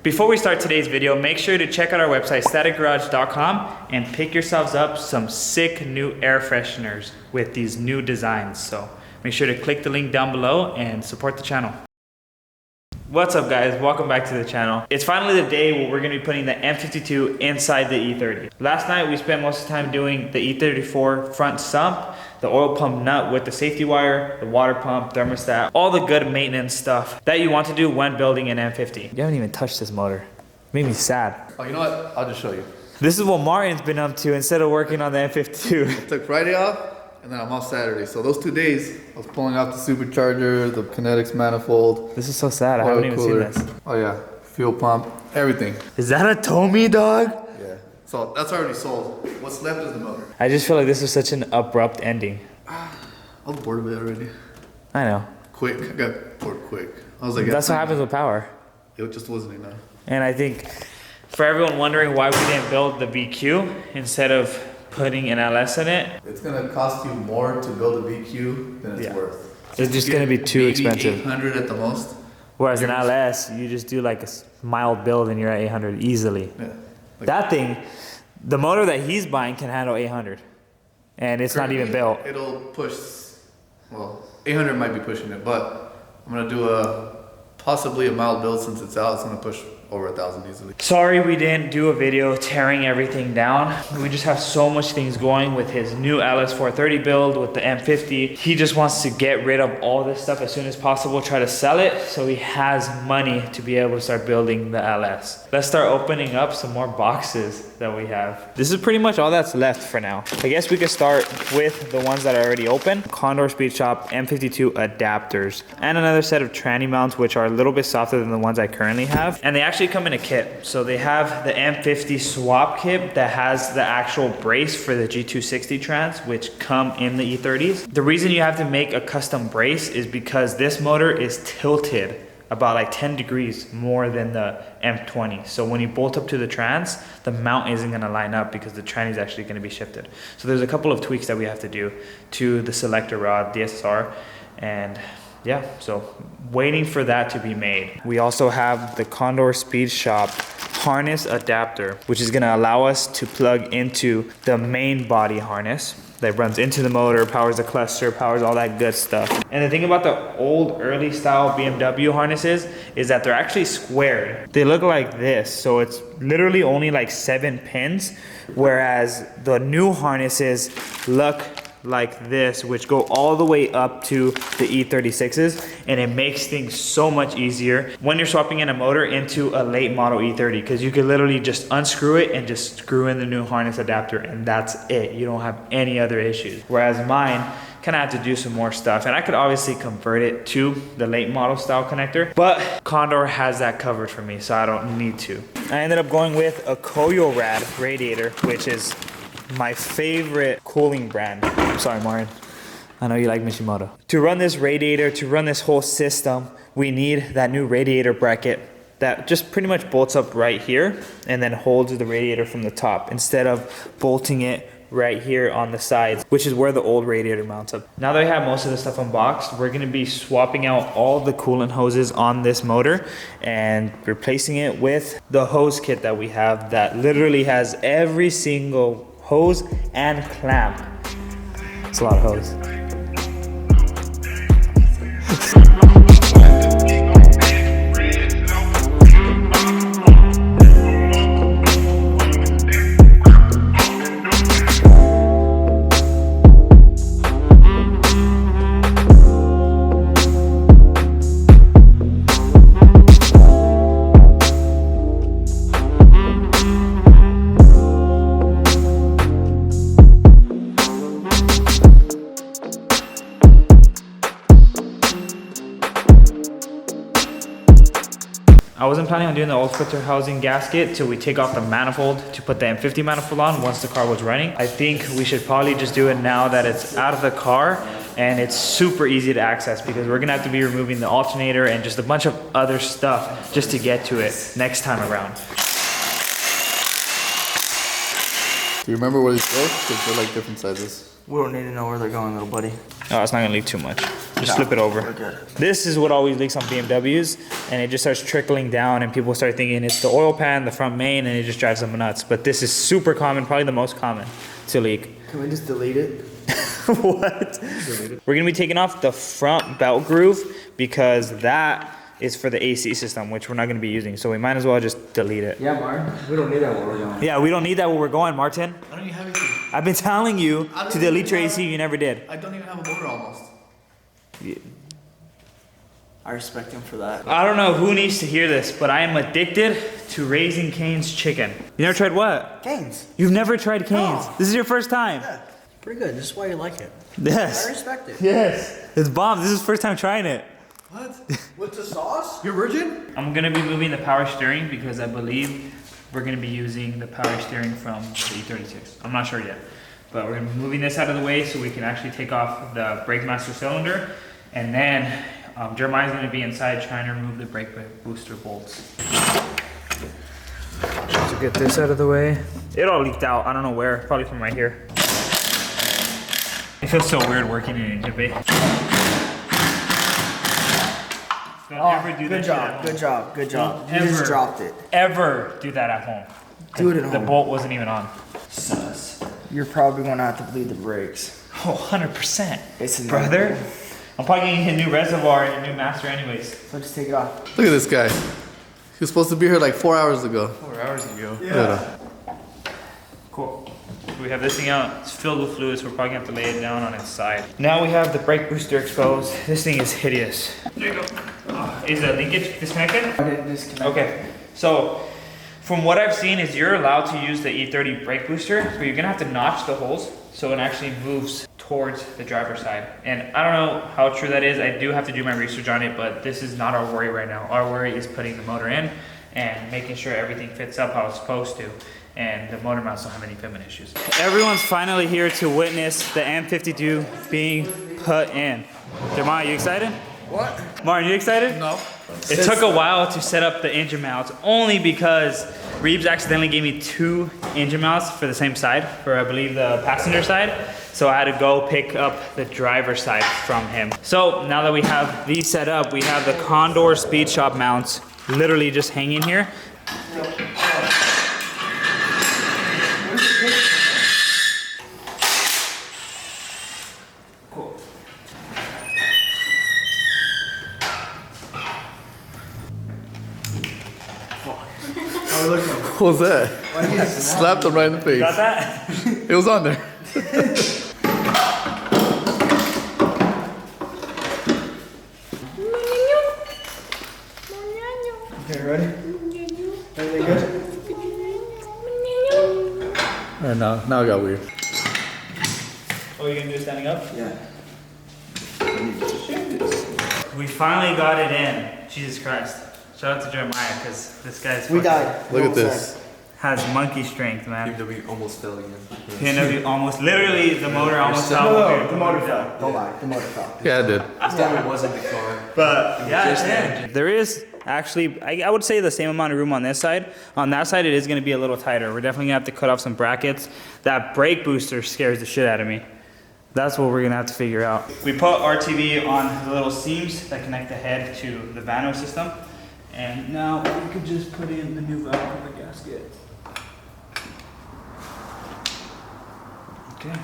Before we start today's video, make sure to check out our website, staticgarage.com, and pick yourselves up some sick new air fresheners with these new designs. So make sure to click the link down below and support the channel. What's up guys, welcome back to the channel. It's finally the day where we're gonna be putting the M52 inside the E30. Last night we spent most of the time doing the E34 front sump, the oil pump nut with the safety wire, the water pump, thermostat, all the good maintenance stuff that you want to do when building an M50. You haven't even touched this motor. Made me sad. Oh, you know what? I'll just show you. This is what Martin's been up to instead of working on the M52. I took Friday off, and then I'm off Saturday. So those 2 days, I was pulling out the supercharger, the kinetics manifold. This is so sad, I haven't even seen this. Oh yeah, fuel pump, everything. Is that a Tommy, dog? Yeah. So that's already sold. What's left is the motor. I just feel like this was such an abrupt ending. I was bored of it already. I know. Quick, I got bored quick. I was like, that's what happens with power. It just wasn't enough. And I think for everyone wondering why we didn't build the VQ instead of putting an LS in it. It's gonna cost you more to build a VQ than it's worth. It's just gonna be too expensive. 800 at the most. Whereas an LS, you just do like a mild build and you're at 800 easily. Yeah. Like that thing, the motor that he's buying can handle 800. And it's not even built. It'll push, well, 800 might be pushing it, but I'm gonna do possibly a mild build since it's out. It's gonna push over 1,000 easily. Sorry we didn't do a video tearing everything down. We just have so much things going with his new LS430 build with the M50. He just wants to get rid of all this stuff as soon as possible, try to sell it so he has money to be able to start building the LS. Let's start opening up some more boxes that we have. This is pretty much all that's left for now. I guess we could start with the ones that are already open. Condor Speed Shop M52 adapters and another set of tranny mounts, which are a little bit softer than the ones I currently have. And they actually come in a kit. So they have the M50 swap kit that has the actual brace for the G260 trans, which come in the E30s. The reason you have to make a custom brace is because this motor is tilted about like 10 degrees more than the M20. So when you bolt up to the trans, the mount isn't gonna line up because the tranny is actually gonna be shifted. So there's a couple of tweaks that we have to do to the selector rod, DSR, and yeah, so waiting for that to be made. We also have the Condor Speed Shop harness adapter, which is gonna allow us to plug into the main body harness that runs into the motor, powers the cluster, powers all that good stuff. And the thing about the old early style BMW harnesses is that they're actually squared. They look like this, so it's literally only like 7 pins, whereas the new harnesses look like this, which go all the way up to the E36s, and it makes things so much easier when you're swapping in a motor into a late model E30, because you could literally just unscrew it and just screw in the new harness adapter and that's it. You don't have any other issues. Whereas mine kind of have to do some more stuff, and I could obviously convert it to the late model style connector, but Condor has that covered for me, so I don't need to. I ended up going with a Koyo Rad radiator, which is my favorite cooling brand. I'm sorry, Martin. I know you like Mishimoto. To run this radiator, to run this whole system, we need that new radiator bracket that just pretty much bolts up right here and then holds the radiator from the top instead of bolting it right here on the sides, which is where the old radiator mounts up. Now that we have most of the stuff unboxed, we're gonna be swapping out all the coolant hoses on this motor and replacing it with the hose kit that we have that literally has every single hose and clamp. It's a lot of hose. I wasn't planning on doing the old filter housing gasket till we take off the manifold to put the M50 manifold on once the car was running. I think we should probably just do it now that it's out of the car and it's super easy to access, because we're gonna have to be removing the alternator and just a bunch of other stuff just to get to it next time around. Do you remember where these go? Because they're like different sizes. We don't need to know where they're going, little buddy. Oh, it's not gonna leave too much. Just flip it over. We're good. This is what always leaks on BMWs, and it just starts trickling down, and people start thinking it's the oil pan, the front main, and it just drives them nuts. But this is super common, probably the most common to leak. Can we just delete it? What? We're gonna be taking off the front belt groove because that is for the AC system, which we're not gonna be using. So we might as well just delete it. Yeah, Martin. We don't need that while we're going. Yeah, we don't need that where we're going, Martin. I don't even have anything. I've been telling you I don't to delete even your have- AC, you never did. I don't even have a motor almost. I respect him for that. I don't know who needs to hear this, but I am addicted to Raising Cane's chicken. You never tried what? Canes. You've never tried Cane's. No. This is your first time. Yeah, pretty good. This is why you like it. Yes. I respect it. Yes. It's bomb. This is first time trying it. What? With the sauce? You're virgin? I'm gonna be moving the power steering because I believe we're gonna be using the power steering from the E36. I'm not sure yet, but we're gonna be moving this out of the way so we can actually take off the brake master cylinder, and then Jeremiah's gonna be inside trying to remove the brake booster bolts. To get this out of the way. It all leaked out. I don't know where. Probably from right here. It feels so weird working in engine bay. Don't ever do that Good shit at job. home. Good job. Good job. Don't You just ever- dropped it. Ever do that at home. Do it at The home. bolt wasn't even on. Sus. You're probably gonna have to bleed the brakes. Oh, 100%. It's a Brother, I'm probably getting a new reservoir and a new master anyways. So just take it off. Look at this guy. He was supposed to be here like 4 hours ago. 4 hours ago. Look at him. Cool. So we have this thing out. It's filled with fluids. We're probably gonna have to lay it down on its side. Now we have the brake booster exposed. This thing is hideous. There you go. Is the linkage disconnected? I didn't disconnect. Okay. So from what I've seen is you're allowed to use the E30 brake booster, but you're gonna have to notch the holes so it actually moves towards the driver's side. And I don't know how true that is. I do have to do my research on it, but this is not our worry right now. Our worry is putting the motor in and making sure everything fits up how it's supposed to. And the motor mounts don't have any fitment issues. Everyone's finally here to witness the M52 being put in. Jeremiah, you excited? What? Martin, you excited? No. It took a while to set up the engine mounts, only because Reeves accidentally gave me 2 engine mounts for the same side, for I believe the passenger side. So I had to go pick up the driver's side from him. So now that we have these set up, we have the Condor Speed Shop mounts literally just hanging here. Cool. What was that? Slapped him right in the face. Got that? It was on there. Okay, ready? Everything good? Now it got weird. Oh, you're gonna do standing up? Yeah. We finally got it in. Jesus Christ. Shout out to Jeremiah, because this guy's We fucking- died. Look No at this. has monkey strength, man. BMW almost fell again. PNW almost, literally the motor almost still- fell. No, the motor fell. Don't lie. The motor fell. Yeah, it did. This time it wasn't the car. But yeah, just the yeah. engine. There is actually, I would say the same amount of room on this side. On that side, it is gonna be a little tighter. We're definitely gonna have to cut off some brackets. That brake booster scares the shit out of me. That's what we're gonna have to figure out. We put RTV on the little seams that connect the head to the Vano system. And now we could just put in the new valve cover gasket. Okay.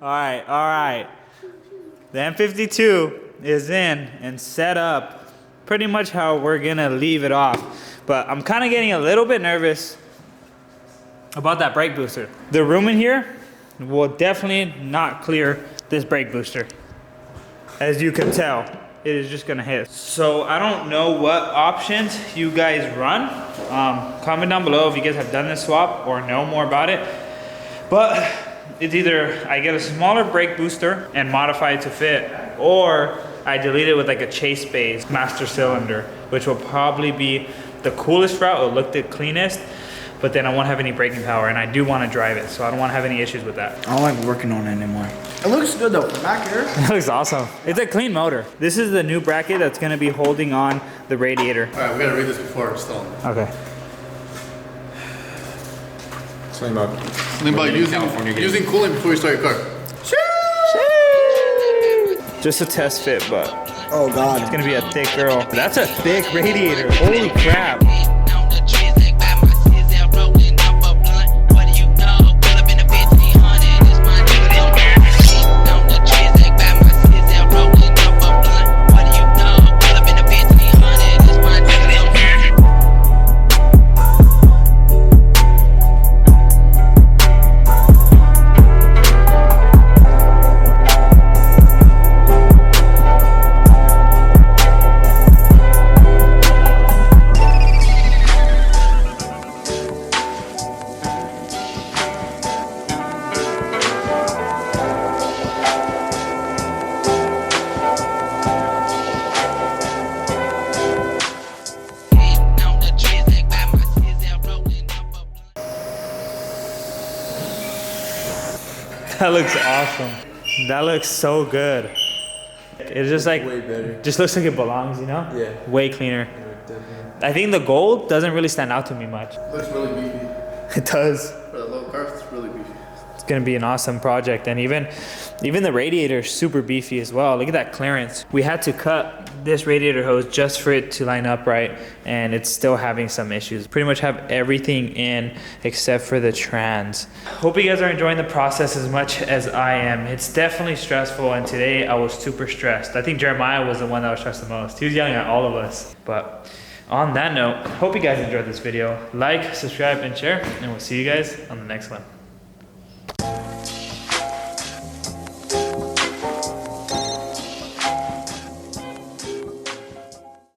All right. The M52 is in and set up pretty much how we're gonna leave it off. But I'm kind of getting a little bit nervous about that brake booster. The room in here will definitely not clear this brake booster. As you can tell, it is just gonna hit. So I don't know what options you guys run. Comment down below if you guys have done this swap or know more about it. But it's either I get a smaller brake booster and modify it to fit, or I delete it with like a chase base master cylinder, which will probably be the coolest route. It'll look the cleanest, but then I won't have any braking power, and I do want to drive it, so I don't want to have any issues with that. I don't like working on it anymore. It looks good though. From back here. That looks awesome. It's a clean motor. This is the new bracket that's gonna be holding on the radiator. All right, we gotta read this before installing. Okay. Something about Something about living in California getting- using coolant before you start your car. Just a test fit, but Oh God. it's gonna be a thick girl. That's a thick radiator. Holy crap. That looks awesome. That looks so good. It's just like, Way better. just looks like it belongs, you know? Yeah. Way cleaner. I think the gold doesn't really stand out to me much. Looks really beefy. It does. For the low cars, it's really beefy. It's gonna be an awesome project. And even the radiator is super beefy as well. Look at that clearance. We had to cut this radiator hose just for it to line up right, and it's still having some issues. Pretty much have everything in except for the trans. Hope you guys are enjoying the process as much as I am. It's definitely stressful, and today I was super stressed. I think Jeremiah was the one that was stressed the most. He was yelling at all of us. But on that note, hope you guys enjoyed this video. Like, subscribe, and share, and we'll see you guys on the next one.